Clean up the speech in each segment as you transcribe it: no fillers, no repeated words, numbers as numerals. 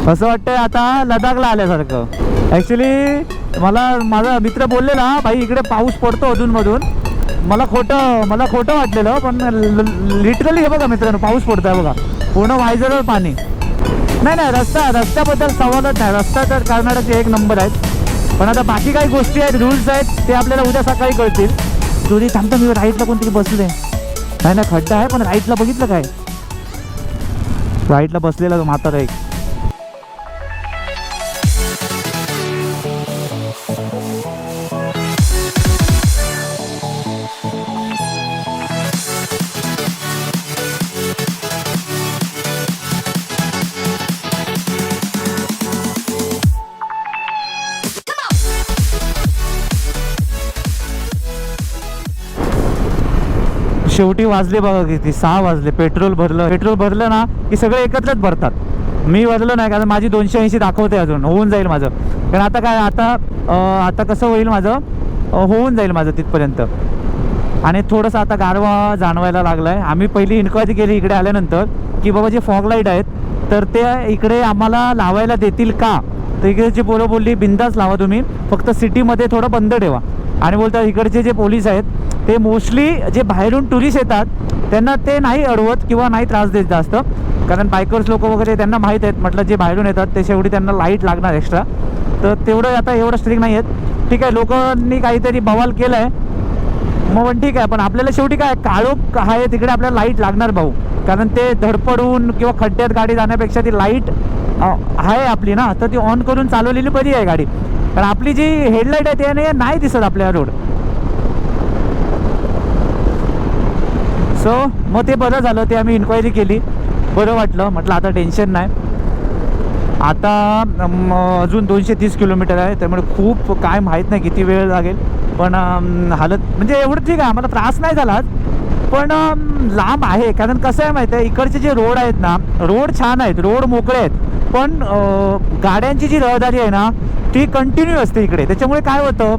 असं वाटतंय आता लडाखला आल्यासारखं. ॲक्च्युली मला माझा मित्र बोललेला भाई इकडे पाऊस पडतो अधूनमधून. मला खोटं वाटलेलं, पण लिटरली हे बघा मित्रांनो पाऊस पडतो आहे बघा, पूर्ण वायझरवर पाणी. नाही रस्त्याबद्दल सवालच नाही, रस्ता तर कर्नाटकचे एक नंबर आहेत. पण आता बाकी काही गोष्टी आहेत, रूल्स आहेत, ते आपल्याला उद्या सकाळी कळतील. तुझी थांबता मी राईटला कोणतरी बसले नाही ना, खड्डा आहे पण राईटला बघितलं काय, राईटला बसलेला तो म्हातारा एक. शेवटी वाजले बघा किती, 6 वाजले. पेट्रोल भरलं ना की सगळे एकत्रच भरतात. मी भरलं नाही कारण माझी 280 दाखवते, अजून होऊन जाईल माझं. कारण आता काय आता कसं होईल माझं, होऊन जाईल माझं तिथपर्यंत. आणि थोडंसं आता गारवा जाणवायला लागला आहे. आम्ही पहिली इन्क्वायरी केली इकडे आल्यानंतर की बाबा जे फॉग लाईट आहेत तर ते इकडे आम्हाला लावायला देतील का. तर इकडची पोरं बोलली बिंदास लावा तुम्ही, फक्त सिटीमध्ये थोडं बंद ठेवा. आणि बोलतात इकडचे जे पोलीस आहेत ते मोस्टली जे बाहेरून टुरिस्ट येतात त्यांना ते नाही अडवत किंवा नाही त्रास देत जास्त, कारण बायकर्स लोक वगैरे त्यांना माहीत आहेत. म्हटलं जे बाहेरून येतात ते शेवटी त्यांना लाईट लागणार एक्स्ट्रा, तर तेवढं आता एवढं स्ट्रिक्ट नाही आहेत. ठीक आहे, लोकांनी काहीतरी बवाल केलं आहे मग पण ठीक आहे, पण आपल्याला शेवटी काय काळोख आहे तिकडे आपल्याला लाईट लागणार भाऊ. कारण ते धडपडून किंवा खड्ड्यात गाडी जाण्यापेक्षा ती लाईट आहे आपली ना, तर ती ऑन करून चालवलेली बरी आहे गाडी. कारण आपली जी हेडलाईट आहे त्याने नाही दिसत आपल्या रोड. सो मग ते बरं झालं, ते आम्ही इन्क्वायरी केली, बरं वाटलं. म्हटलं आता टेन्शन नाही. आता अजून 230 किलोमीटर आहे, त्यामुळे खूप काय माहीत नाही किती वेळ लागेल. पण हालत म्हणजे एवढं ठीक आहे, आम्हाला त्रास नाही झाला. पण लांब आहे, कारण कसं आहे माहिती आहे इकडचे जे रोड आहेत ना, रोड छान आहेत, रोड मोकळे आहेत, पण गाड्यांची जी रहदारी आहे ना ती कंटिन्यू असते इकडे. त्याच्यामुळे काय होतं,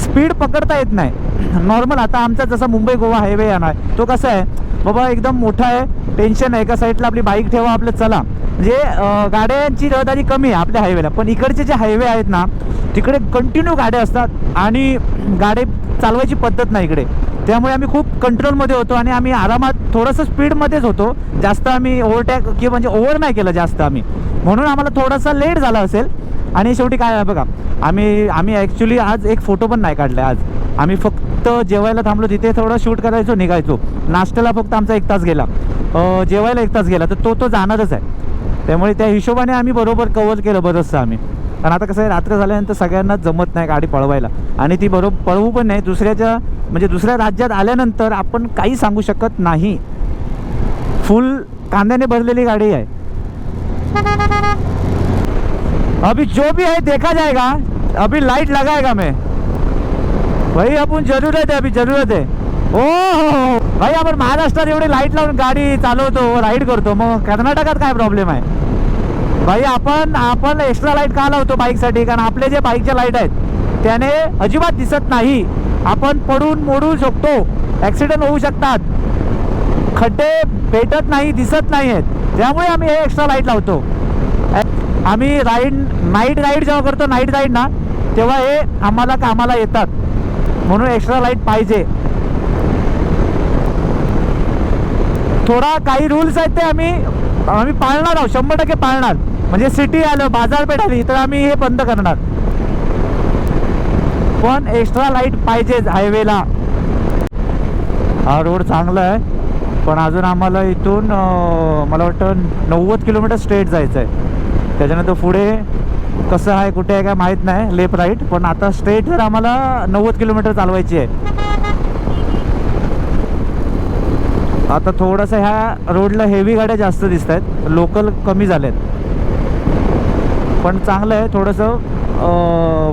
स्पीड पकडता येत नाही नॉर्मल. आता आमचा जसा मुंबई गोवा हायवे आहे ना, तो कसा आहे बाबा एकदम मोठा आहे, टेन्शन आहे, एका साईडला आपली बाईक ठेवा आपलं चला. म्हणजे गाड्यांची रहदारी कमी आहे आपल्या हायवेला. पण इकडचे जे हायवे आहेत ना तिकडे कंटिन्यू गाड्या असतात आणि गाडी चालवायची पद्धत नाही इकडे. त्यामुळे आम्ही खूप कंट्रोलमध्ये होतो आणि आम्ही आरामात थोडंसं स्पीडमध्येच होतो. जास्त आम्ही ओव्हरटॅक किंवा म्हणजे ओव्हर नाही केलं जास्त आम्ही, म्हणून आम्हाला थोडासा लेट झाला असेल. आणि शेवटी काय आहे बघा, आम्ही ॲक्च्युली आज एक फोटो पण नाही काढला. आज आम्ही फक्त जेवायला थांबलो, तिथे थोडं शूट करायचो, निघायचो. नाश्त्याला फक्त आमचा 1 तास गेला, जेवायला 1 तास गेला, तर तो जाणारच आहे. त्यामुळे त्या हिशोबाने आम्ही बरोबर कव्हर केलं बरंचसं आम्ही. कारण आता कसं आहे रात्र झाल्यानंतर सगळ्यांनाच जमत नाही गाडी पळवायला, आणि ती बरोबर पळवू पण नाही. दुसऱ्या राज्यात आल्यानंतर आपण काही सांगू शकत नाही. फुल कांद्याने भरलेली गाडी आहे. अभी जो भी है देखा जाएगा, अभी लाइट लगाएगा मैं भाई, आपण जरूरत आहे, अभी जरूरत आहे. हो भाई, आपण महाराष्ट्रात एवढी लाईट लावून गाडी चालवतो, राईड करतो, मग कर्नाटकात काय प्रॉब्लेम आहे भाई. आपण एक्स्ट्रा लाईट का लावतो बाईकसाठी, कारण आपले जे बाईकच्या लाईट आहेत त्याने अजिबात दिसत नाही. आपण पडून मोडू शकतो, ॲक्सिडेंट होऊ शकतात, खड्डे भेटत नाही, दिसत नाही आहेत, त्यामुळे आम्ही हे एक्स्ट्रा लाईट लावतो. आम्ही नाईट राईड जेव्हा करतो, नाईट राईड ना, तेव्हा हे आम्हाला कामाला येतात, म्हणून एक्स्ट्रा लाईट पाहिजे. थोडा काही रूल्स आहेत ते आम्ही पाळणार आहोत, 100% पाळणार. म्हणजे सिटी आलं, बाजारपेठ आली तर आम्ही हे बंद करणार, पण एक्स्ट्रा लाईट पाहिजेच हायवेला. हा रोड चांगला आहे, पण अजून आम्हाला इथून मला वाटतं 90 किलोमीटर स्ट्रेट जायचं आहे. त्याच्यानंतर पुढे कसं आहे कुठे आहे काय माहीत नाही, लेफ्ट राईट. पण आता स्ट्रेटवर आम्हाला 90 किलोमीटर चालवायची आहे. आता थोडंसं ह्या रोडला हेवी गाड्या जास्त दिसत आहेत, लोकल कमी झाल्यात. पण चांगलं आहे थोडंसं,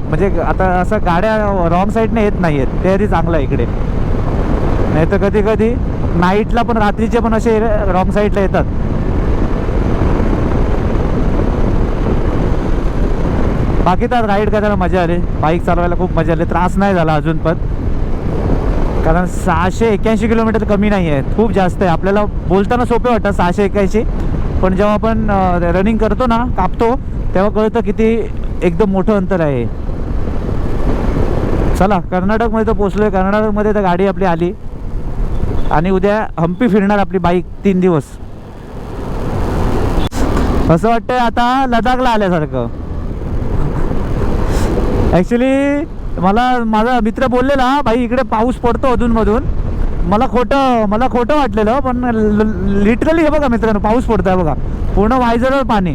म्हणजे आता असं गाड्या रॉंग साईडने येत नाही आहेत, ते आधी चांगलं आहे इकडे. नाही तर कधी कधी नाईटला पण, रात्रीचे पण असे रॉंग साईडला येतात. बाकी तर राईड करायला मजा आली, बाईक चालवायला खूप मजा आली, त्रास नाही झाला अजून पण. कारण 681 किलोमीटर कमी नाही आहे, खूप जास्त आहे. आपल्याला बोलताना सोपे वाटतं 681, पण जेव्हा आपण रनिंग करतो ना, कापतो, तेव्हा कळतं किती एकदम मोठं अंतर आहे. चला, कर्नाटकमध्ये तर पोचलोय. कर्नाटकमध्ये तर गाडी आपली आली आणि उद्या हम्पी फिरणार आपली बाईक 3 दिवस. असं वाटतंय आता लडाखला आल्यासारखं. ॲक्च्युली मला माझा मित्र बोललेला, भाई इकडे पाऊस पडतो अधूनमधून. मला खोटं वाटलेलं, पण लिटरली हे बघा मित्रांनो, पाऊस पडतो आहे बघा, पूर्ण वायझरवर पाणी.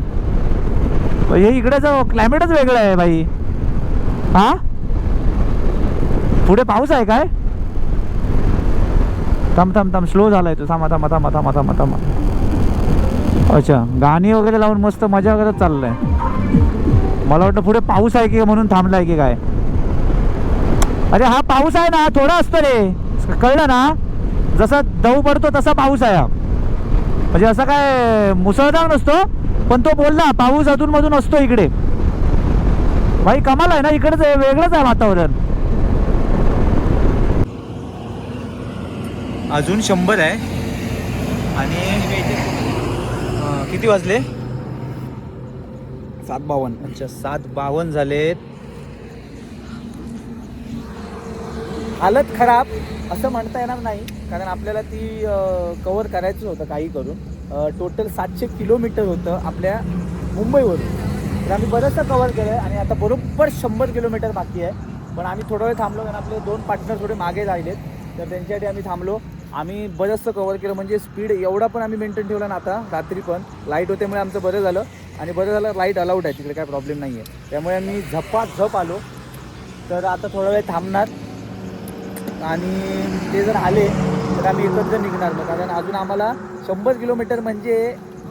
हे इकडेचं क्लायमेटच वेगळं आहे भाई. हां, पुढे पाऊस आहे काय? थांब स्लो झालाय तो. थांबा. अच्छा, गाणी वगैरे लावून मस्त मजा करत चाललंय. मला वाटतं पुढे पाऊस आहे की म्हणून थांबलाय की काय. अरे हा पाऊस आहे ना, थोडा असतं रे, कळलं ना. जसा दव पडतो तसा पाऊस आहे हा. म्हणजे असं काय मुसळधार नसतो, पण तो बोलला पाऊस अधूनमधून असतो इकडे. भाई कमाल आहे ना, इकडेच वेगळंच आहे वातावरण. अजून 100 आहे आणि किती वाजले? 7:52. अच्छा, 7:52 झालेत. हालत खराब असं म्हणता येणार नाही, कारण आपल्याला ती कवर करायचं होतं काही करून. टोटल 700 किलोमीटर होतं आपल्या मुंबईवरून. तर आम्ही बरंचसं कवर केलं आहे आणि आता बरोबर 100 किलोमीटर बाकी आहे. पण आम्ही थोडा वेळ थांबलो, कारण आपले 2 पार्टनर थोडे मागे राहिलेत, तर त्यांच्यासाठी आम्ही थांबलो. आम्ही बरंचसं कवर केलं, म्हणजे स्पीड एवढा पण आम्ही मेंटेन ठेवला ना. आता रात्री पण लाईट होत्यामुळे आमचं बरं झालं, आणि बरं झालं लाईट अलाउड आहे तिकडे, काय प्रॉब्लेम नाही आहे. त्यामुळे आम्ही झपाझप आलो. तर आता थोडा वेळ थांबणार आणि ते जर आले तर आम्ही एकत्र निघणार मग, कारण अजून आम्हाला 100 किलोमीटर म्हणजे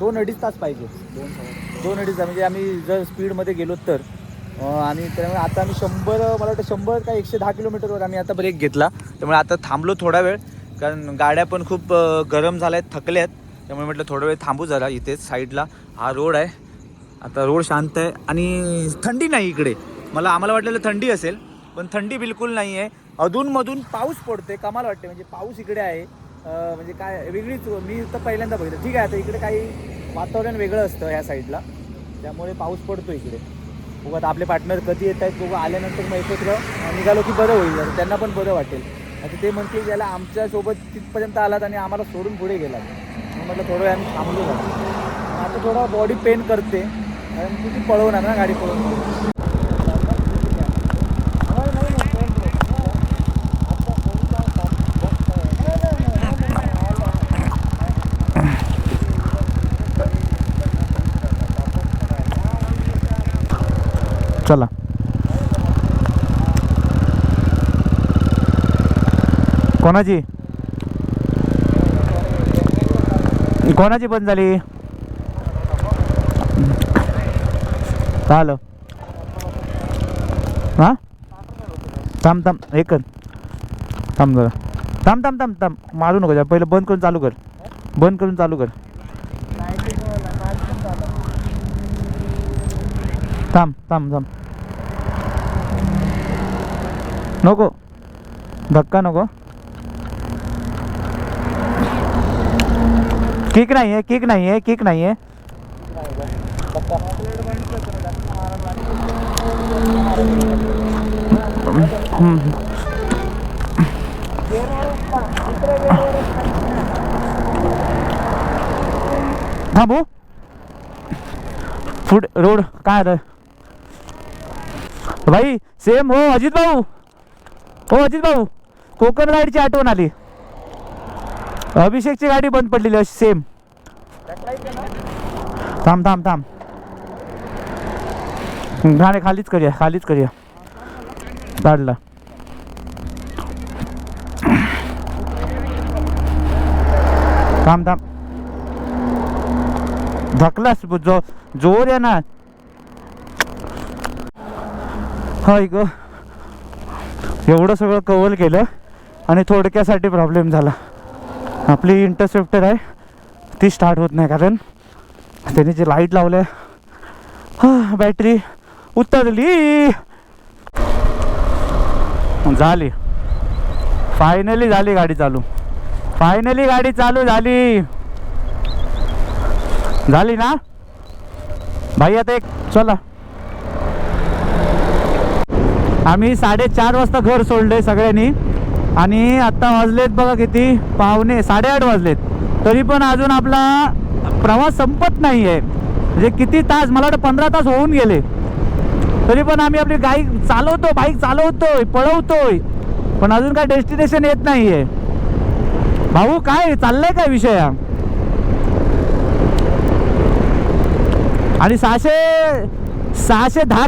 2-2.5 तास पाहिजे. 2-2.5 तास म्हणजे आम्ही जर स्पीडमध्ये गेलो तर. आणि त्यामुळे आता आम्ही 100, मला वाटतं 100 का 110 किलोमीटरवर आम्ही आता ब्रेक घेतला. त्यामुळे आता थांबलो थोडा वेळ, कारण गाड्या पण खूप गरम झाल्या आहेत, थकल्या आहेत. त्यामुळे म्हटलं थोडा वेळ थांबू जरा. इथेच साईडला हा रोड आहे. आता रोड शांत आहे आणि थंडी नाही इकडे. आम्हाला वाटलेलं थंडी असेल, पण थंडी बिलकुल नाही आहे. अधूनमधून पाऊस पडते, कमाल वाटते. म्हणजे पाऊस इकडे आहे, म्हणजे काय वेगळीच. मी तर पहिल्यांदा बघितलं. ठीक आहे, आता इकडे काही वातावरण वेगळं असतं ह्या साईडला, त्यामुळे पाऊस पडतो इकडे. बघू आता आपले पार्टनर कधी येत आहेत, बघू. आल्यानंतर मग एकत्र निघालो की बरं होईल, जर त्यांना पण बरं वाटेल. आता ते म्हणतील ज्याला आमच्यासोबत तिथपर्यंत आलात आणि आम्हाला सोडून पुढे गेलात. मग म्हटलं थोडं वेळ आम्ही थांबलो झालं. आता थोडा बॉडी पेन करते, कारण किती पळवणार ना गाडी पळवून. चला, कोणाची बंद झाली? चाल हां, थांब एक कर. थांब जरा, थांब मारू नको जा. पहिलं बंद करून चालू कर. थांब नको, धक्का नको. किक नाही आहे. थांबू. फूड रोड काय आहे भाई? सेम हो अजित भाऊ, कोकण राईडची आठवण आली. अभिषेकची गाडी बंद पडलेली अशी सेम. थांब गाणे खालीच करूया. काढला. थांब धकलास जोर आहे ना. हाय ग, एवढं सगळं कव्हर केलं आणि थोडक्यासाठी प्रॉब्लेम झाला. आपली इंटरसेप्टर आहे ती स्टार्ट होत नाही, कारण त्याने जे लाईट लावलं, बॅटरी उतरली. झाली फायनली, गाडी चालू झाली. झाली ना भाई? आता एक चला. आम्ही 4:30 वाजता घर सोडले सगळ्यांनी आणि आत्ता वाजलेत बघा किती, 7:45 वाजलेत. तरी पण अजून आपला प्रवास संपत नाही आहे. म्हणजे किती तास, मला वाटतं 15 तास होऊन गेले. तरी पण आम्ही आपली बाईक चालवतोय, पळवतोय, पण अजून काय डेस्टिनेशन येत नाही आहे. भाऊ काय चाललंय काय विषय? आणि 610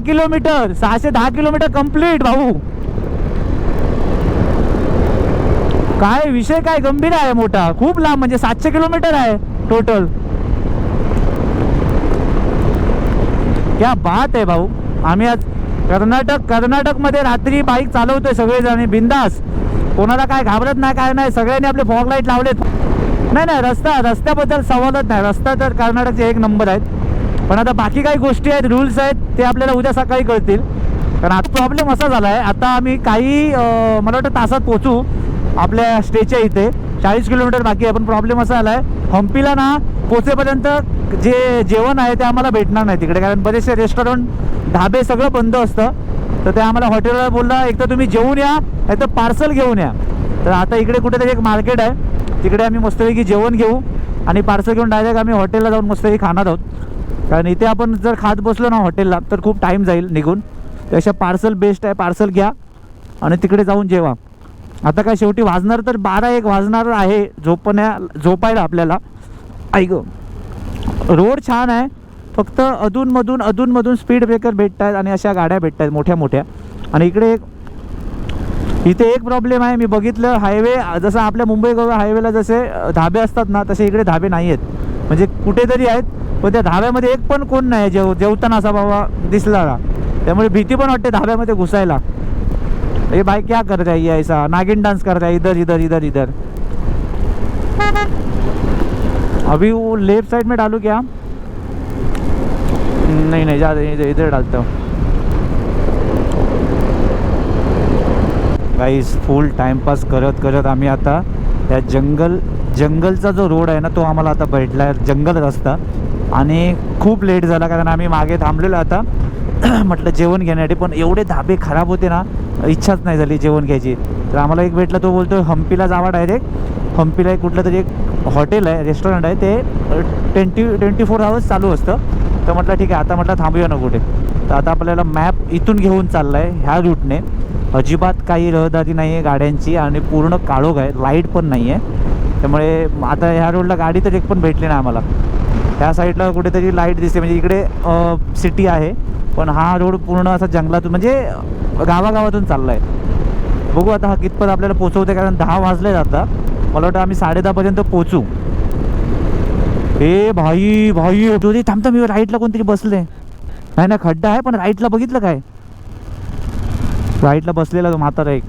किलोमीटर कंप्लीट भाऊ. काय विषय काय गंभीर आहे, मोठा खूप लांब, म्हणजे 700 किलोमीटर आहे टोटल. क्या बात आहे भाऊ. आम्ही आज कर्नाटकमध्ये रात्री बाईक चालवतोय सगळेजण बिंदास. कोणाला काय घाबरत नाही, काय नाही. सगळ्यांनी आपले फॉग लाईट लावलेत. नाही रस्त्याबद्दल सवालच नाही. रस्ता तर कर्नाटकचे एक नंबर आहेत. पण आता बाकी काही गोष्टी आहेत, रूल्स आहेत, ते आपल्याला उद्या सकाळी कळतील. कारण आता प्रॉब्लेम असा झाला आहे, आता आम्ही काही मला वाटतं तासात पोचू आपल्या स्टेच्या इथे. 40 किलोमीटर बाकी आहे. पण प्रॉब्लेम असा आला आहे, हम्पीला ना पोचेपर्यंत जे जेवण आहे ते आम्हाला भेटणार नाही तिकडे. कारण बरेचसे रेस्टॉरंट, ढाबे सगळं बंद असतं. तर ते आम्हाला हॉटेलला बोलला, एक तर तुम्ही जेवून या, नाही तर पार्सल घेऊन या. तर आता इकडे कुठेतरी एक मार्केट आहे, तिकडे आम्ही मस्तपैकी जेवण घेऊ आणि पार्सल घेऊन डायरेक्ट आम्ही हॉटेलला जाऊन मस्तपैकी खाणार आहोत. कारण इथे आपण जर खात बसलो ना हॉटेलला तर खूप टाईम जाईल निघून. त्यापेक्षा पार्सल बेस्ट आहे. पार्सल घ्या आणि तिकडे जाऊन जेवा. आता काय शेवटी वाजणार तर 12-1 वाजणार आहे झोपायला आपल्याला. ऐक, रोड छान आहे, फक्त अधूनमधून स्पीड ब्रेकर भेटत आहेत आणि अशा गाड्या भेटत आहेत मोठ्या. आणि इथे एक प्रॉब्लेम आहे, मी बघितलं, हायवे जसं आपल्या मुंबई गोवा हायवेला जसे धाबे असतात ना, तसे इकडे धाबे नाही आहेत. म्हणजे कुठेतरी आहेत, पण त्या धाब्यामध्ये एक पण कोण नाही जेवताना असा बाबा दिसला ना. त्यामुळे भीती पण वाटते धाब्यामध्ये घुसायला. ये भाई क्या कर रहा है ये, ऐसा नागिन डांस कर रहा है, इधर इधर इधर इधर. अभी वो लेफ्ट साइड में डालूं क्या? नहीं ज़्यादा इधर डालता हूँ. गाइस फुल टाइमपास करत आम्ही आता त्या जंगलचा जो रोड आहे ना, तो आम्हाला आता भेटला आहे, जंगल रस्ता. आणि खूप लेट झाला कारण आम्ही मागे थांबलेलो आता. म्हटलं जेवण घेण्यासाठी, पण एवढे धाबे खराब होते ना, इच्छाच नाही झाली जेवण घ्यायची. तर आम्हाला एक भेटला, तो बोलतो हम्पीला जावा डायरेक्ट. हम्पीला एक कुठलं तरी एक हॉटेल आहे, रेस्टॉरंट आहे, ते 24 आवर्स चालू असतं. तर म्हटलं ठीक आहे, आता म्हटलं थांबूया ना कुठे. तर आता आपल्याला मॅप इथून घेऊन चालला आहे ह्या रूटने. अजिबात काही रहदारी नाही आहे गाड्यांची आणि पूर्ण काळोख आहे, लाईट पण नाही आहे. त्यामुळे आता ह्या रोडला गाडी तर एक पण भेटली नाही आम्हाला. ह्या साईडला कुठेतरी लाईट दिसते, म्हणजे इकडे सिटी आहे, पण हा रोड पूर्ण असा जंगलातून, म्हणजे गावागावातून चालला आहे. बघू आता हा कितपत आपल्याला पोचवते, कारण 10 वाजले आता. मला वाटतं आम्ही 10:30पर्यंत पोचू. ए भाई होतो थांबता, मी राईटला कोणतरी बसले. नाही खड्डा आहे, पण राईटला बघितलं काय, राईटला बसलेला तो म्हातारा एक.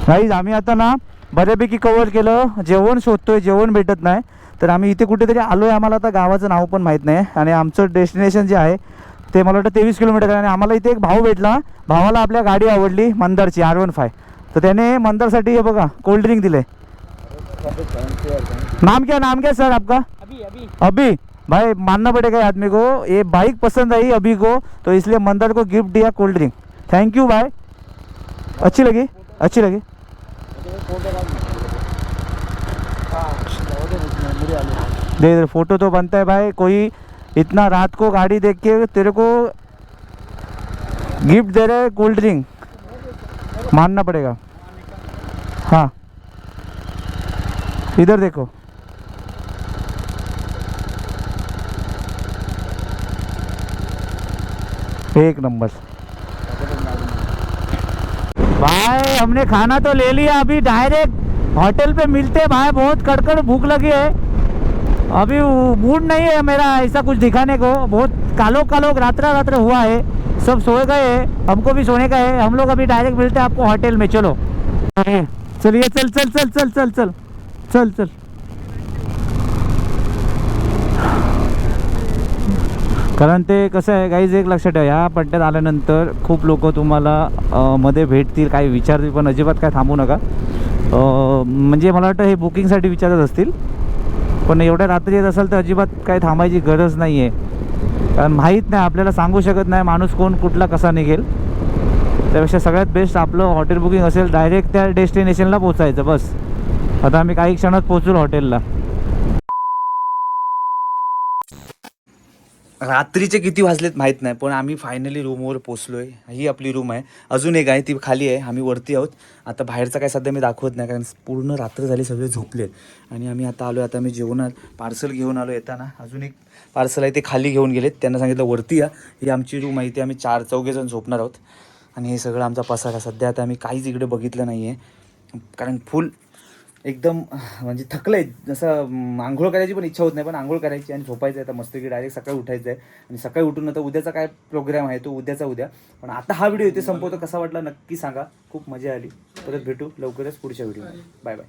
गाईज आम्ही आता ना बऱ्यापैकी कव्हर केलं. जेवण शोधतोय, जेवण भेटत नाही. तर आम्ही इथे कुठेतरी आलो आहे, आम्हाला आता गावाचं नाव पण माहीत नाही. आणि आमचं डेस्टिनेशन जे आहे ते मला वाटतं 23 किलोमीटर आहे. आणि आम्हाला इथे एक भाऊ भेटला, भावाला आपल्या गाडी आवडली मंदारची R15. तर त्याने मंदारसाठी हे बघा कोल्ड्रिंक दिले. नाम क्या सर आपका? अभी भाई मानना पड़ेगा आदमी को, ये बाइक पसंद आई अभी को, तो इसलिए मंदार को गिफ्ट दिया कोल्ड ड्रिंक. थैंक यू भाई, अच्छी लगी. दे फोटो तो बनता है भाई. कोई इतना रात को गाड़ी देख के तेरे को गिफ्ट दे रहे कोल्ड ड्रिंक, मानना पड़ेगा. हाँ इधर देखो, एक नंबर भाई. हमने खाना तो ले लिया, अभी डायरेक्ट होटल पे मिलते भाई. बहुत कड़कड़ भूख लगी है, अभी मूड नहीं है मेरा ऐसा कुछ दिखाने को. बहुत कालोक रात्र हुआ है, सब सोए गए हैं, हमको भी सोने का है. हम लोग अभी डायरेक्ट मिलते हैं आपको होटल में. चलो चलिए, चल. कारण ते कसं आहे गाईज, एक लक्षात ठेवा, ह्या पट्ट्यात आल्यानंतर खूप लोक तुम्हाला मध्ये भेटतील, काही विचारतील, पण अजिबात काय थांबू नका. म्हणजे मला वाटतं हे बुकिंगसाठी विचारत असतील, पण एवढ्या रात्री येत असाल तर अजिबात काही थांबायची गरज नाही आहे, कारण माहीत नाही, आपल्याला सांगू शकत नाही माणूस कोण कुठला कसा निघेल. त्यापेक्षा सगळ्यात बेस्ट आपलं हॉटेल बुकिंग असेल, डायरेक्ट त्या डेस्टिनेशनला पोचायचं बस. आता आम्ही काही क्षणात पोचू हॉटेलला. रात्रीचे किती वाजलेत माहीत नाही, पण आम्ही फायनली रूमवर पोचलो आहे. ही आपली रूम आहे. अजून एक आहे ती खाली आहे, आम्ही वरती आहोत. आता बाहेरचं काय सध्या मी दाखवत नाही, कारण पूर्ण रात्र झाली, सगळे झोपलेत. आणि आम्ही आता आलो. आता मी जेवणात पार्सल घेऊन आलो. येताना अजून एक पार्सल आहे, ते खाली घेऊन गेलेत. त्यांना सांगितलं वरती या, ही आमची रूम आहे. इथे आम्ही 4-4 झोपणार आहोत. आणि हे सगळं आमचा पसारा. सध्या आता आम्ही काहीच इकडे बघितलं नाही आहे, कारण फुल एकदम म्हणजे थकलं आहे. जसं आंघोळ करायची पण इच्छा होत नाही, पण आंघोळ करायची आणि झोपायचं आहे. तर मस्तपैकी डायरेक्ट सकाळी उठायचं आहे. आणि सकाळी उठून नंतर उद्याचा काय प्रोग्राम आहे तो उद्या. पण आता हा व्हिडिओ इथे संपवतो. कसा वाटला नक्की सांगा. खूप मजा आली. परत भेटू लवकरच पुढच्या व्हिडिओ. Bye bye.